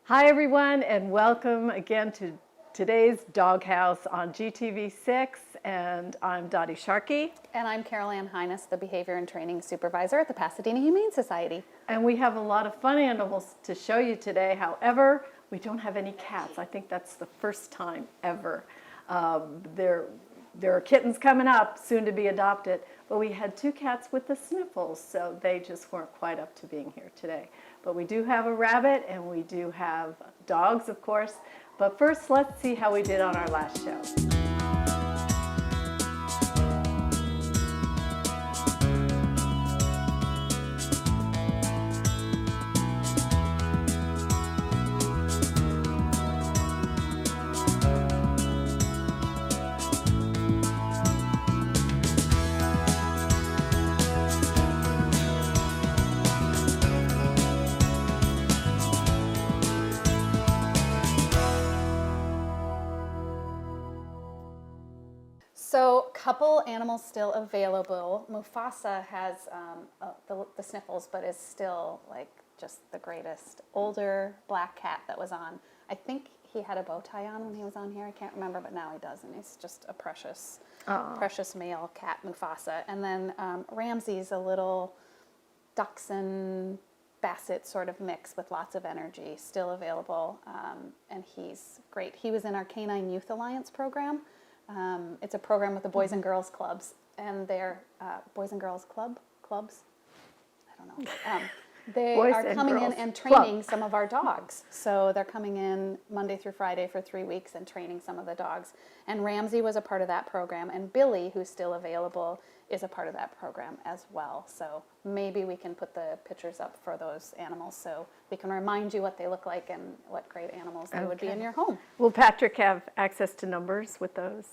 Hi everyone, and welcome again to today's Doghouse on GTV6, and I'm Dottie Sharkey. And I'm Carol Ann Hines, the Behavior and Training Supervisor at the Pasadena Humane Society. And we have a lot of fun animals to show you today. However, we don't have any cats. I think that's the first time ever. There are kittens coming up, soon to be adopted, but we had two cats with the sniffles, so they just weren't quite up to being here today. But we do have a rabbit, and we do have dogs, of course. But first, let's see how we did on our last show. So, couple animals still available. Mufasa has the sniffles, but is still like just the greatest. Older black cat that was on. I think he had a bow tie on when he was on here. I can't remember, but now he doesn't. He's just a precious male cat, Mufasa. And then Ramsey's a little Dachshund Basset sort of mix with lots of energy, still available, and he's great. He was in our Canine Youth Alliance program. It's a program with the Boys and Girls Clubs, and they're Boys and Girls Clubs? I don't know. They Boys are and coming in Girls and training Club. some of our dogs. So they're coming in Monday through Friday for 3 weeks and training some of the dogs. And Ramsey was a part of that program, and Billy, who's still available, is a part of that program as well. So maybe we can put the pictures up for those animals so we can remind you what they look like and what great animals they would be in your home. Will Patrick have access to numbers with those?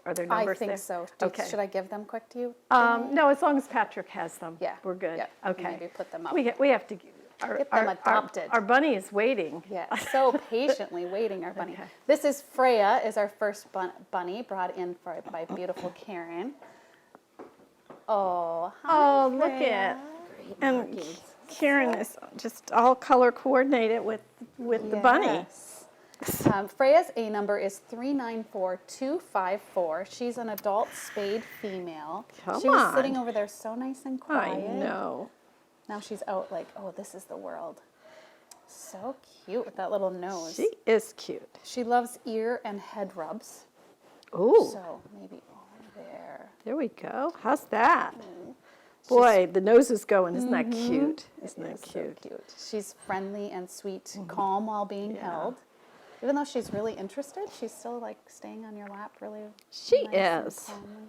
Are there numbers there? I think so. Okay. Should I give them quick to you? No, as long as Patrick has them, Yeah. we're good. Yeah. Okay. Maybe put them up. We have to Get them adopted. Our bunny is waiting. Yeah, so patiently waiting, our bunny. Okay. This is Freya, is our first bunny brought in by beautiful Karen. Oh, hi, Oh, look Freya. and Karen is just all color coordinated with the bunny. Yes. Freya's A number is 394254. She's an adult spayed female. She was sitting over there so nice and quiet. I know. Now she's out like, oh, this is the world. So cute with that little nose. She is cute. She loves ear and head rubs. Ooh, So maybe over there. there we go. How's that? Boy, the nose is going. Isn't that cute? Isn't that So cute? cute. She's friendly and sweet, calm while being held. Even though she's really interested, she's still like staying on your lap really She nice is. and calmly.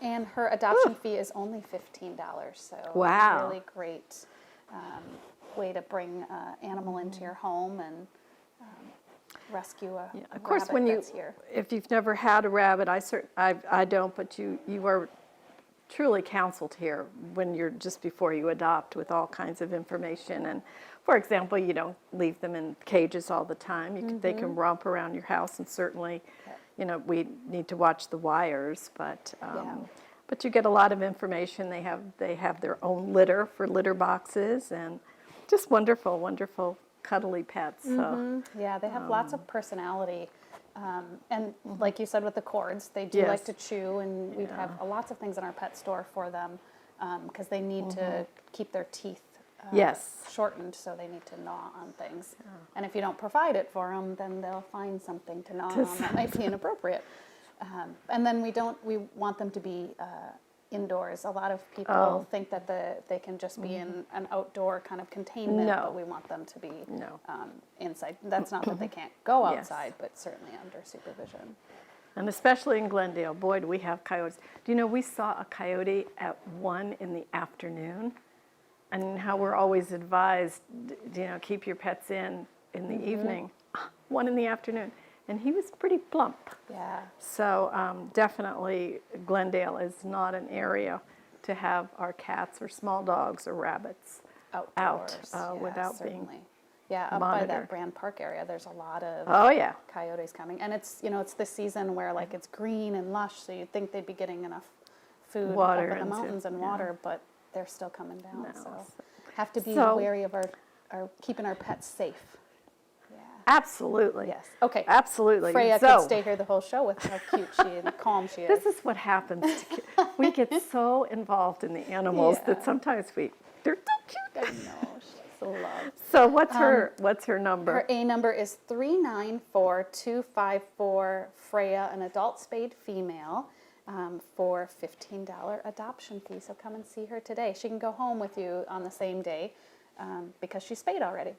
And her adoption fee is only $15. So Wow. really great way to bring animal into your home and rescue a Of course, rabbit when that's here. if you've never had a rabbit, I don't, but you are truly counseled here when you're just before you adopt with all kinds of information. And for example, you don't leave them in cages all the time. They can romp around your house, and certainly, we need to watch the wires, but you get a lot of information. They have their own litter for litter boxes, and just wonderful cuddly pets. So Yeah, they have lots of personality. And like you said with the cords, they do like to chew, and we have lots of things in our pet store for them because they need to keep their teeth shortened, so they need to gnaw on things. And if you don't provide it for them, then they'll find something to gnaw on that might be inappropriate. And then we want them to be indoors. A lot of people think that they can just be in an outdoor kind of containment, but we want them to be inside. That's not that they can't go outside, but certainly under supervision. And especially in Glendale, boy, do we have coyotes. Do you know we saw a coyote at 1 in the afternoon? And how we're always advised, keep your pets in the evening. 1 in the afternoon. And he was pretty plump. Yeah. So definitely Glendale is not an area to have our cats or small dogs or rabbits Outdoors. without certainly. being up monitored. by that Brand Park area, there's a lot of coyotes coming. And it's, it's the season where like it's green and lush, so you'd think they'd be getting enough food Water up in the and mountains and water, but they're still coming down. No, So have to be so- wary of our keeping our pets safe. Absolutely. Yes. Okay. Absolutely. Freya So, could stay here the whole show with how cute she and calm she is. this is what happens to kids. We get so involved in the animals that Yeah. sometimes they're so cute. I know, she's so loved. So what's her number? Her A number is 394254, Freya, an adult spayed female, for $15 adoption fee. So come and see her today. She can go home with you on the same day because she's spayed already.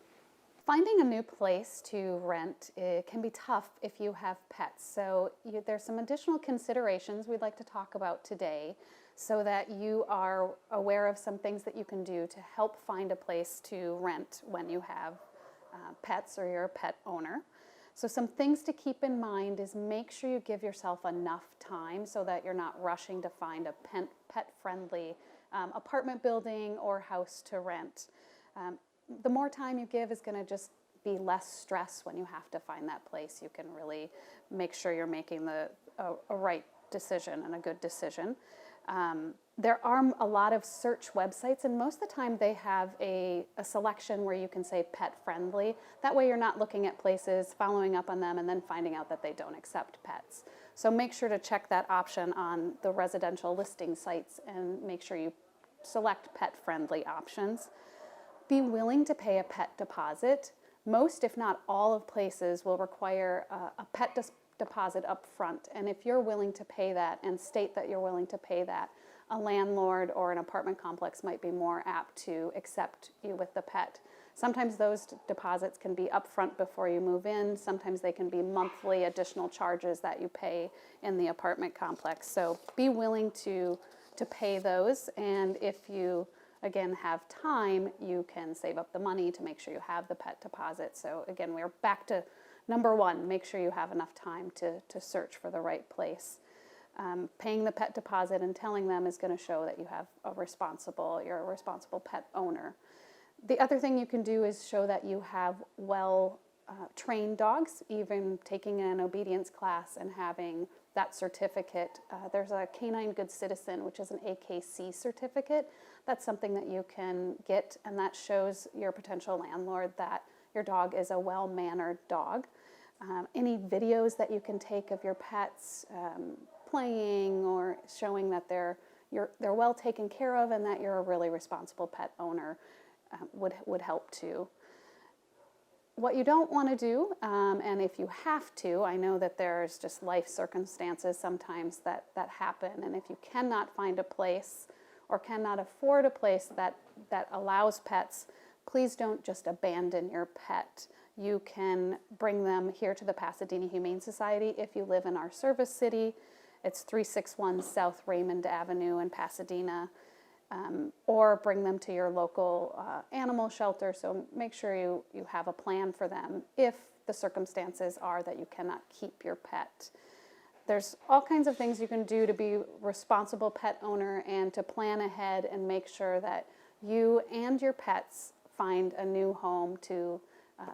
Finding a new place to rent, it can be tough if you have pets. So there's some additional considerations we'd like to talk about today so that you are aware of some things that you can do to help find a place to rent when you have pets or you're a pet owner. So some things to keep in mind is make sure you give yourself enough time so that you're not rushing to find a pet-friendly apartment building or house to rent. The more time you give is going to just be less stress when you have to find that place. You can really make sure you're making a right decision and a good decision. There are a lot of search websites, and most of the time they have a selection where you can say pet friendly. That way you're not looking at places, following up on them, and then finding out that they don't accept pets. So make sure to check that option on the residential listing sites and make sure you select pet friendly options. Be willing to pay a pet deposit. Most, if not all, of places will require a pet deposit up front. And if you're willing to pay that and state that you're willing to pay that, a landlord or an apartment complex might be more apt to accept you with the pet. Sometimes those deposits can be upfront before you move in. Sometimes they can be monthly additional charges that you pay in the apartment complex. So be willing to pay those. And if you again have time, you can save up the money to make sure you have the pet deposit. So again, we're back to number one, make sure you have enough time to search for the right place. Paying the pet deposit and telling them is going to show that you're a responsible pet owner. The other thing you can do is show that you have trained dogs, even taking an obedience class and having that certificate. There's a Canine Good Citizen, which is an AKC certificate. That's something that you can get, and that shows your potential landlord that your dog is a well-mannered dog. Any videos that you can take of your pets playing or showing that they're well taken care of and that you're a really responsible pet owner would help too. What you don't want to do, and if you have to, I know that there's just life circumstances sometimes that happen, and if you cannot find a place or cannot afford a place that allows pets, please don't just abandon your pet. You can bring them here to the Pasadena Humane Society if you live in our service city. It's 361 South Raymond Avenue in Pasadena. Or bring them to your local animal shelter. So make sure you have a plan for them if the circumstances are that you cannot keep your pet. There's all kinds of things you can do to be a responsible pet owner and to plan ahead and make sure that you and your pets find a new home to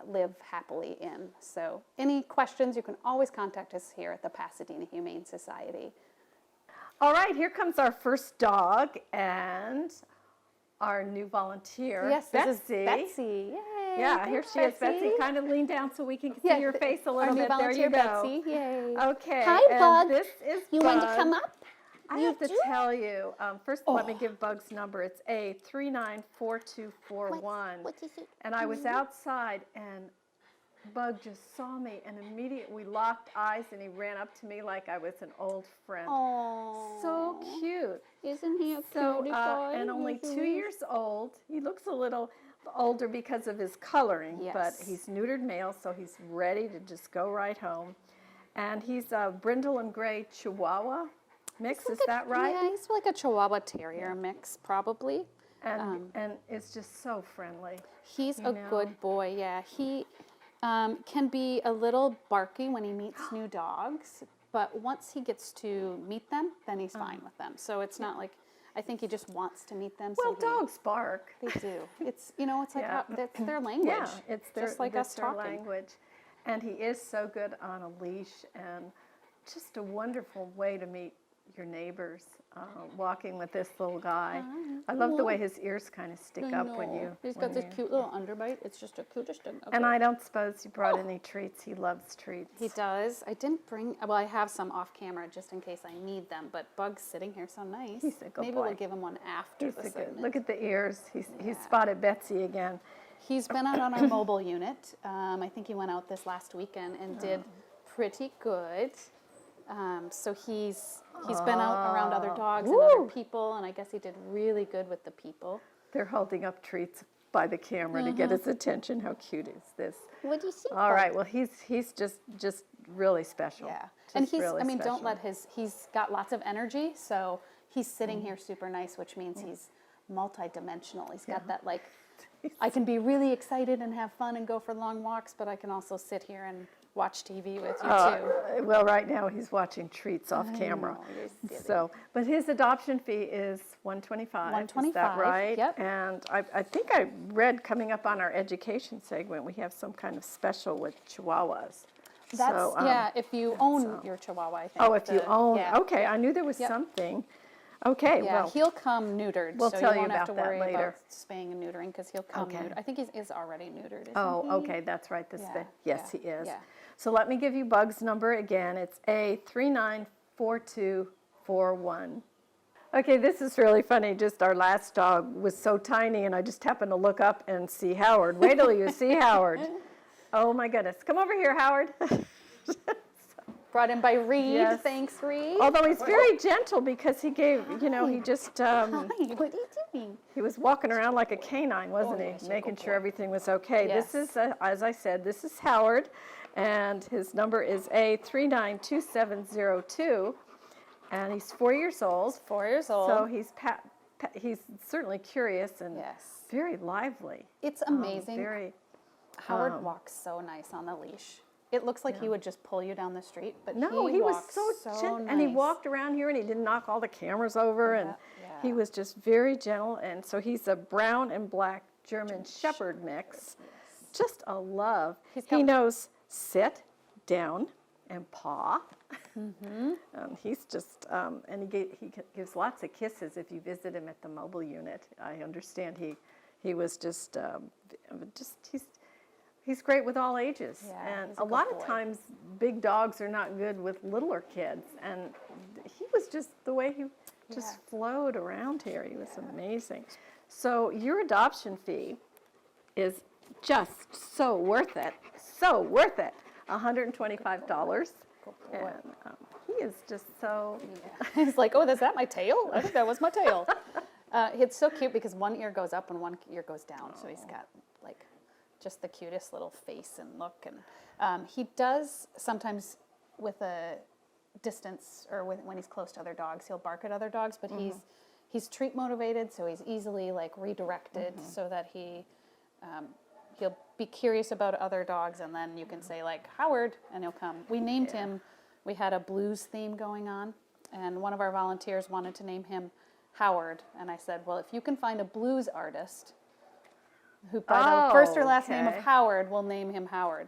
live happily in. So any questions, you can always contact us here at the Pasadena Humane Society. All right, here comes our first dog and our new volunteer, Yes, Betsy. this is Betsy. Yay! Yeah, here Thanks, she is, Betsy. Kind of lean down so we can see your face a little bit. There you go. Betsy. Yay. Okay. Hi, and Bug. This is You Bug. want to come up? I have to tell you, first let me give Bug's number. It's A394241. What is it? And I was outside and Bug just saw me and immediately we locked eyes and he ran up to me like I was an old friend. Oh, So cute. Isn't he a So, cutie pie? and only Yes, 2 he is. years old. He looks a little older because of his coloring, but Yes. he's neutered male, so he's ready to just go right home. And he's a brindle and gray Chihuahua mix, is that right? Yeah, he's like a Chihuahua Terrier mix, probably. And it's just so friendly. He's You a know. good boy, yeah. He can be a little barky when he meets new dogs, but once he gets to meet them, then he's fine with them. So it's not like, I think he just wants to meet them. Well, so dogs bark. They do. It's, it's like, Yeah. that's their language. Yeah, it's their, just like it's us their talking. language. And he is so good on a leash and just a wonderful way to meet your neighbors walking with this little guy. I love the way his ears kind of stick up when you. He's when got this you- cute little underbite. It's just the cutest thing. And I don't suppose you brought any treats. He loves treats. He does. I didn't bring. Well, I have some off camera just in case I need them. But Bug's sitting here so nice. He's a good Maybe boy. we'll give him one after He's the a good. segment. Look at the ears. He's spotted Betsy again. He's been out on our mobile unit. I think he went out this last weekend and did pretty good. So he's been out around other dogs and other people, and I guess he did really good with the people. They're holding up treats by the camera to get his attention. How cute is this? What do you see? All right. Well, he's just really special. Yeah, Just and he's. really I mean, don't special. let his. He's got lots of energy, so he's sitting here super nice, which means he's multi-dimensional. He's got that like. I can be really excited and have fun and go for long walks, but I can also sit here and watch TV with you too. Well, right now he's watching treats off camera. know, you're silly. So, but his adoption fee is $125. Is that $125, right? yep. And I think I read coming up on our education segment, we have some kind of special with Chihuahuas. That's So, yeah. If you own your Chihuahua, I think. Oh, if you own. Yeah. Okay, I knew there was Yep. something. Okay, Yeah, well, he'll come neutered, we'll so tell you you won't have to about that worry later. about spaying and neutering because he'll come Okay. neutered. I think he is already neutered. Isn't oh, he? okay, that's right. This Yeah, yes, yeah, he is. yeah. So let me give you Bug's number again. It's A394241. Okay, this is really funny. Just our last dog was so tiny, and I just happened to look up and see Howard. Wait till you see Howard. Oh my goodness. Come over here, Howard. Brought in by Reed. Yes. Thanks, Reed. Although he's very gentle because he gave, he just, Hi, what are you doing? he was walking around like a canine, wasn't yes, he? you're a Making good sure boy. everything was okay. Yes. This is, as I said, this is Howard, and his number is A392702, and he's 4 years old. 4 years old. So he's certainly curious and Yes. very lively. It's amazing. Very. Howard walks so nice on the leash. It looks like he would just pull you down the street, but No, he was walks so gentle, nice. and he walked around here, and he didn't knock all the cameras over, and yeah. he was just very gentle. And so he's a brown and black German Shepherd mix, just a love. He's He got- knows sit, down, and paw. He's just, and he gives lots of kisses if you visit him at the mobile unit. I understand he was just he's great with all ages. Yeah, And he's a a good lot of boy. times big dogs are not good with littler kids. And he was just the way he just flowed around here. He was amazing. So your adoption fee is just so worth it. So worth it. $125. And he is just so He's like, oh, is that my tail? I think that was my tail. It's so cute because one ear goes up and one ear goes down. So he's got like just the cutest little face and look. And he does sometimes with a distance or when he's close to other dogs, he'll bark at other dogs, but he's treat motivated, so he's easily like redirected so that he'll be curious about other dogs, and then you can say like Howard, and he'll come. We named him. We had a blues theme going on, and one of our volunteers wanted to name him Howard, and I said, well, if you can find a blues artist who by the first or last name of okay. Howard, we'll name him Howard.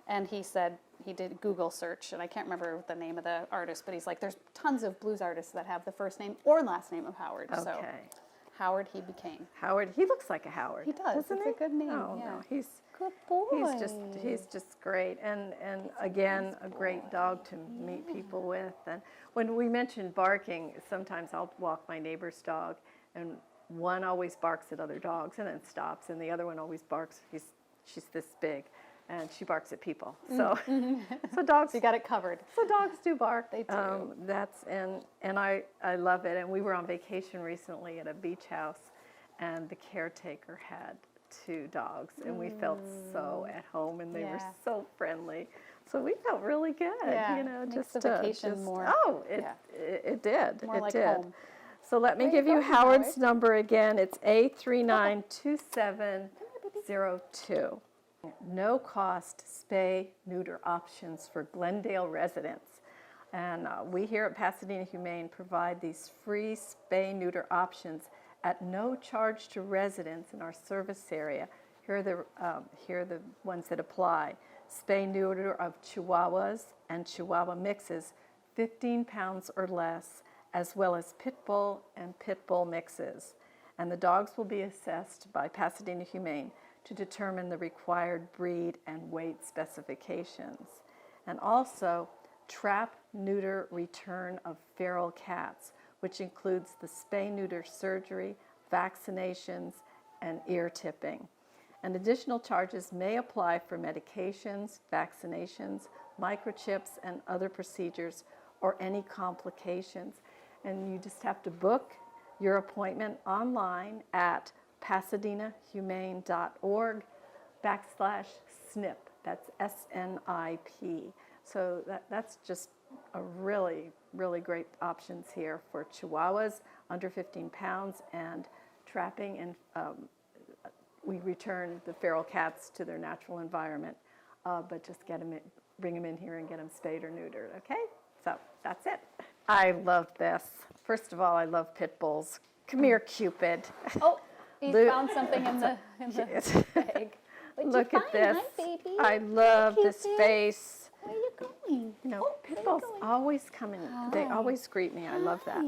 And he said he did Google search, and I can't remember the name of the artist, but he's like, there's tons of blues artists that have the first name or last name of Howard. So okay. Howard he became. Howard, he looks like a Howard. He does. Doesn't It's he? a good name, Oh, yeah. no, he's Good boy. he's just great, and again a great dog to meet people with. And when we mentioned barking, sometimes I'll walk my neighbor's dog, and one always barks at other dogs and then stops, and the other one always barks. She's this big, and she barks at people. So so dogs. You got it covered. So dogs do bark. They do. And I love it. And we were on vacation recently at a beach house, and the caretaker had 2 dogs, and we felt so at home, and they were Yeah. so friendly. So we felt really good, Yeah, Makes makes the vacation more- Oh, it did. More it like did. home. So let me Where give you you going, Howard's Howard? number again. It's A392702. No cost spay neuter options for Glendale residents. And we here at Pasadena Humane provide these free spay neuter options at no charge to residents in our service area. Here are the ones that apply. Spay neuter of Chihuahuas and Chihuahua mixes, 15 pounds or less, as well as pit bull and pit bull mixes. And the dogs will be assessed by Pasadena Humane to determine the required breed and weight specifications. And also, trap, neuter, return of feral cats, which includes the spay-neuter surgery, vaccinations, and ear tipping. And additional charges may apply for medications, vaccinations, microchips, and other procedures, or any complications. And you just have to book your appointment online at pasadenahumane.org/SNP. That's SNIP. So that's just a really, really great options here for Chihuahuas under 15 pounds and trapping, and we return the feral cats to their natural environment, but just bring them in here and get them spayed or neutered, okay? So that's it. I love this. First of all, I love pit bulls. Come here, Cupid. Oh, he found something in the bag. What'd Look you at find? this. Hi, baby. I love this Cupid. face. Where are you going? You know, Oh, pit where bulls you going? always come in. They Hi. always greet me. I love that.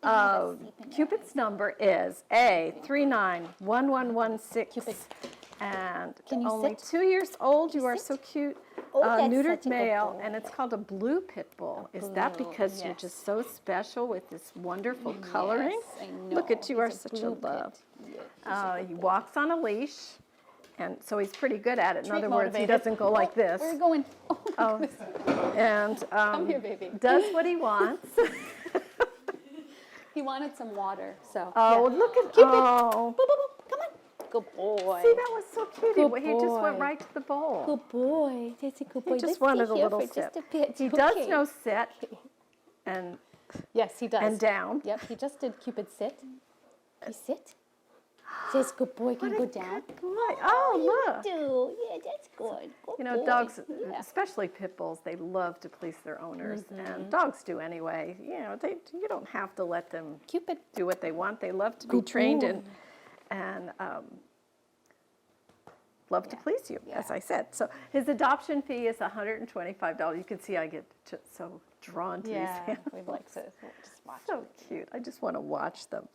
Right. Cupid's number is A391116. And Can you only sit? 2 years old. You are sit? so cute. Oh, that's Neutered such a good male, boy. and it's called a blue pit bull. Is that blue, because you're yes. just so special with this wonderful coloring? Yes, I Look at know. you, are He's a such a blue pit. love. Yeah, He walks on a leash, and so he's pretty good at it. In Treat other words, he motivated. doesn't go like this. Where are you going? Oh, my Oh, goodness. and Come here, baby. does what he wants. He wanted some water, so. Oh, yeah. look at Cupid. oh. Boop, boop, boop. Come on. Good boy. See, that was so cute. Good He just went boy. right to the bowl. Good boy. That's a good boy. He just Let's wanted stay a here little for sip. just a bit. He Okay. does know sit and Yes, he does. down. Yep, he just did Cupid sit. You sit. Says good boy can What go a down. good boy. Oh, look. Do. Yeah, that's good. Good You know, boy. dogs, Yeah. especially pit bulls, they love to please their owners, Mm-hmm. and dogs do anyway. You know, you don't have to let them Cupid. do what they want. They love to be Good trained boy. and love to please you, as Yeah. I said. So his adoption fee is $125. You can see I get so drawn to Yeah, these we'd like to just watch. So cute. I just want to watch them.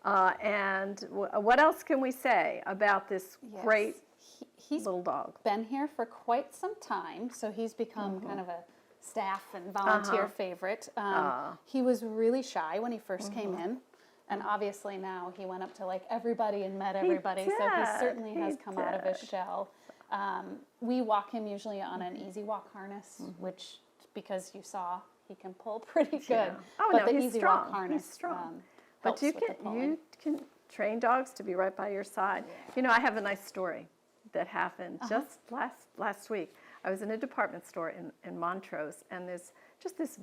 And what else can we say about this Yes. great He's little dog? been here for quite some time, so he's become kind of a staff and volunteer favorite. He was really shy when he first came in, and obviously now he went up to like everybody and met everybody, so he did. certainly has He come out of his did. shell. We walk him usually on an easy walk harness, which, because you saw, he can pull pretty good. Yeah. Oh, but no, the he's easy strong. walk harness He's strong. helps But you with the pulling. can train dogs to be right by your side. You know, I have a nice story that happened just last week. I was in a department store in Montrose, and this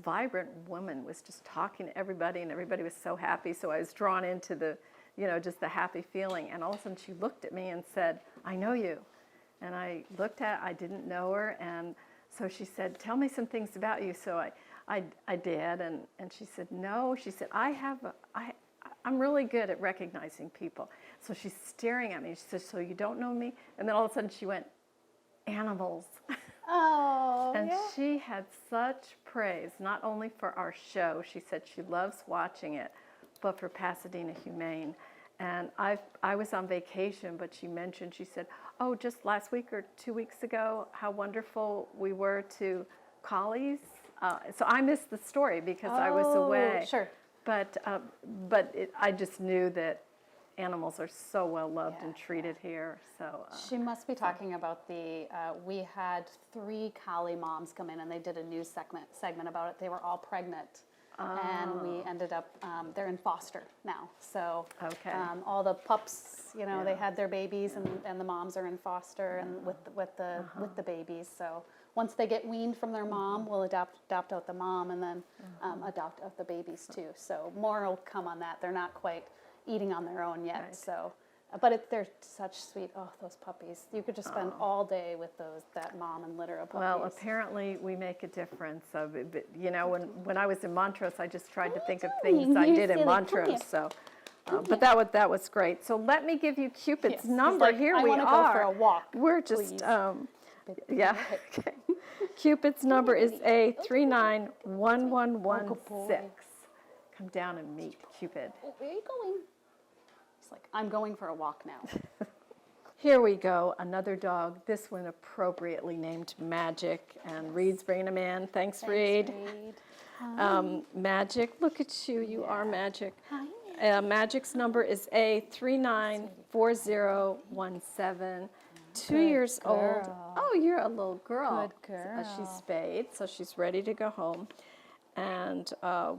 vibrant woman was just talking to everybody, and everybody was so happy. So I was drawn into just the happy feeling. And all of a sudden she looked at me and said, "I know you." And I didn't know her, and so she said, "Tell me some things about you." So I did, and she said, "No," she said, I'm really good at recognizing people." So she's staring at me. She said, "So you don't know me?" And then all of a sudden she went, "Animals." Oh, And yeah. she had such praise, not only for our show, she said she loves watching it, but for Pasadena Humane. And I was on vacation, but she said, "Oh, just last week or 2 weeks ago, how wonderful we were to collies." So I missed the story because I was away. Sure. But I just knew that animals are so well loved and treated here. So She must be talking about we had 3 collie moms come in and they did a news segment about it. They were all pregnant. And we ended up, they're in foster now. So Okay. all the pups, they had their babies and the moms are in foster and with the babies. So once they get weaned from their mom, we'll adopt out the mom and then adopt out the babies too. So more will come on that. They're not quite eating on their own yet. Right. So, but they're such sweet. Oh, those puppies! You could just spend all day with that mom and litter of puppies. well, apparently we make a difference. When I was in Montrose, I just tried to think of doing? things I You're did in silly. Come Montrose. here. So, but that was great. So let me give you Cupid's Yes. He's number. like, Here "I we wanna are. go for a walk, We're just please." Cupid. Yeah. Okay. Cupid's number is A391116. Come down and meet Cupid. Oh, where are you going? He's like, I'm going for a walk now. Here we go, another dog. This one appropriately named Magic, and Reed's bringing him in. Thanks, Reed. Magic, look at you. You are Magic. Hi. Magic's number is A394017. 2 years old. girl. Oh, you're a little girl. Good girl. She's spayed, so she's ready to go home. And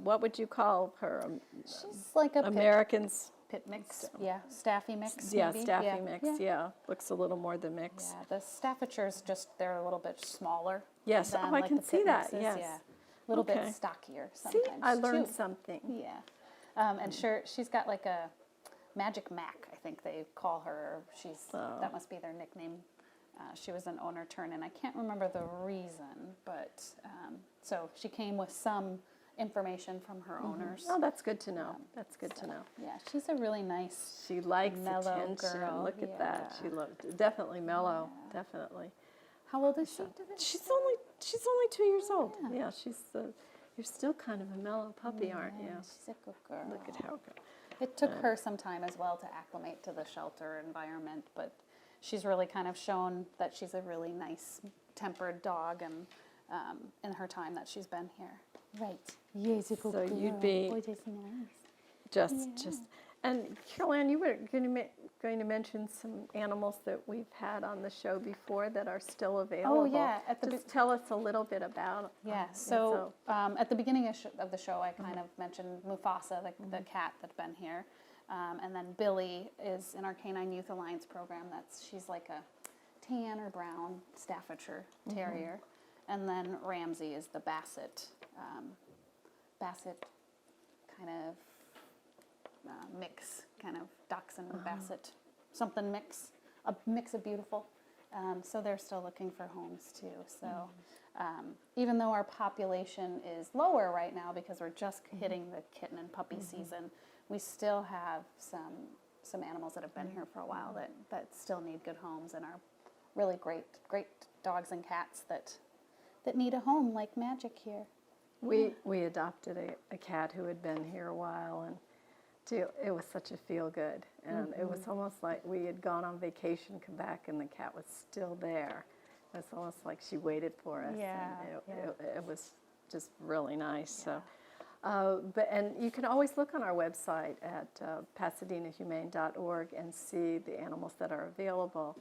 what would you call her? She's like a Americans. pit mix. Yeah, Staffy mix. Yeah, maybe. Staffy mix. Yeah, looks a little more than mix. Yeah, the Staffordshires they're a little bit smaller. Yes, than, I like, can the see pit that, mixes. yes. Yeah, a little bit Okay. stockier See, sometimes. I learned too. something. Yeah, and sure, she's got like a Magic Mac, I think they call her. That must be their nickname. She was an owner turn, and I can't remember the reason, but so she came with some information from her owners. Oh, that's good to know. That's good to know. Yeah, she's a really nice. She likes mellow attention. girl, Look at that. yeah. She loved definitely mellow. Definitely. How old is she? She's only 2 years old. Yeah, you're still kind of a mellow puppy, aren't you? She's a good girl. Look at how good. It took her some time as well to acclimate to the shelter environment, but she's really kind of shown that she's a really nice tempered dog, and in her time that she's been here. Right. Yes, So you'd be it is nice. just. And Caroline, you were going to mention some animals that we've had on the show before that are still available. Oh, yeah, Just tell us a little bit about. Yeah, so at the beginning of the show, I kind of mentioned Mufasa, the cat that's been here. And then Billy is in our Canine Youth Alliance program. She's like a tan or brown Staffordshire Terrier. And then Ramsey is the Basset kind of mix, kind of Dachshund and Basset, something mix, a mix of beautiful. So they're still looking for homes too. So even though our population is lower right now because we're just hitting the kitten and puppy season, we still have some animals that have been here for a while that still need good homes and are really great dogs and cats that need a home, like Magic here. We adopted a cat who had been here a while, and it was such a feel good, and it was almost like we had gone on vacation, come back, and the cat was still there. It was almost like she waited for us. Yeah, and it was just really nice. Yeah. So, and you can always look on our website at pasadenahumane.org and see the animals that are available.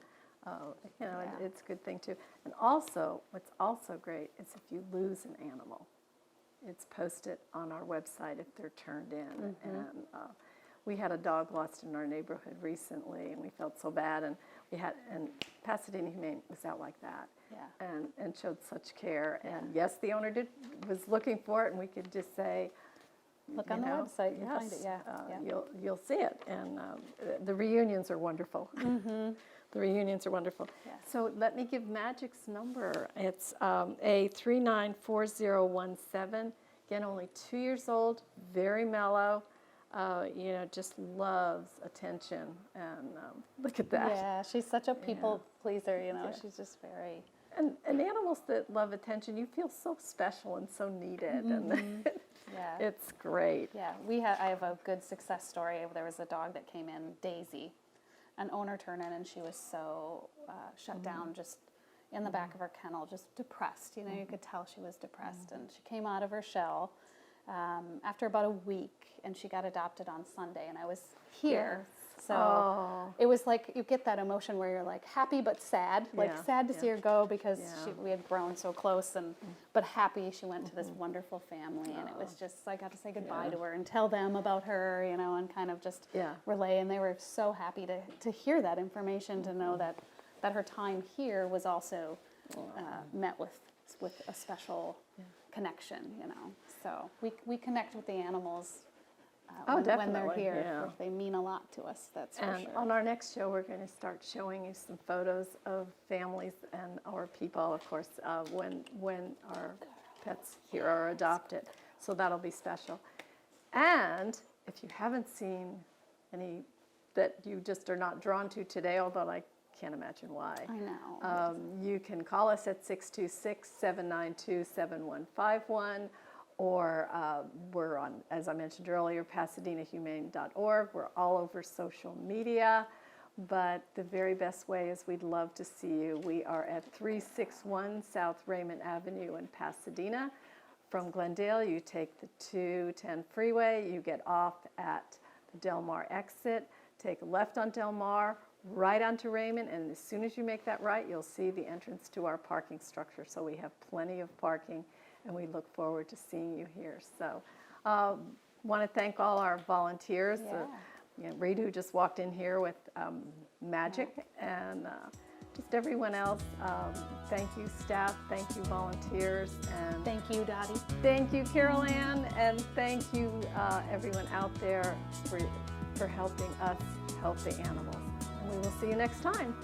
It's a good thing too. And also, what's also great is if you lose an animal, it's posted on our website if they're turned in. And we had a dog lost in our neighborhood recently, and we felt so bad. And Pasadena Humane was out like that, and showed such care. And yes, the owner was looking for it, and we could just say, look on the website, you'll find it. Yeah, you'll see it. And the reunions are wonderful. The reunions are wonderful. Yes. So let me give Magic's number. It's A394017. Again, only 2 years old, very mellow. Just loves attention. And look at that. Yeah, she's such a people pleaser. She's just very. And animals that love attention, you feel so special and so needed, and it's great. Yeah, I have a good success story. There was a dog that came in, Daisy, an owner turned in, and she was so shut down, just in the back of her kennel, just depressed. You could tell she was depressed, and she came out of her shell after about a week, and she got adopted on Sunday, and I was here. So it was like you get that emotion where you're like happy but sad, sad to see her go because we had grown so close, but happy she went to this wonderful family, and it was just, I got to say goodbye to her and tell them about her, and kind of just relay, and they were so happy to hear that information, to know that her time here was also met with a special connection, So we connect with the animals. When they're here, they mean a lot to us, that's for sure. And on our next show, we're going to start showing you some photos of families and our people, of course, when our pets here are adopted. So that'll be special. And if you haven't seen any that you just are not drawn to today, although I can't imagine why. I know. You can call us at 626-792-7151, or we're on, as I mentioned earlier, PasadenaHumane.org. We're all over social media, but the very best way is we'd love to see you. We are at 361 South Raymond Avenue in Pasadena. From Glendale, you take the 210 freeway, you get off at the Del Mar exit, take a left on Del Mar, right onto Raymond, and as soon as you make that right, you'll see the entrance to our parking structure. So we have plenty of parking, and we look forward to seeing you here. So want to thank all our volunteers. Reed, who just walked in here with magic, and just everyone else. Thank you, staff. Thank you, volunteers. And Thank you, Dottie. thank you, Carol Ann. And thank you, everyone out there, for helping us help the animals. And we will see you next time.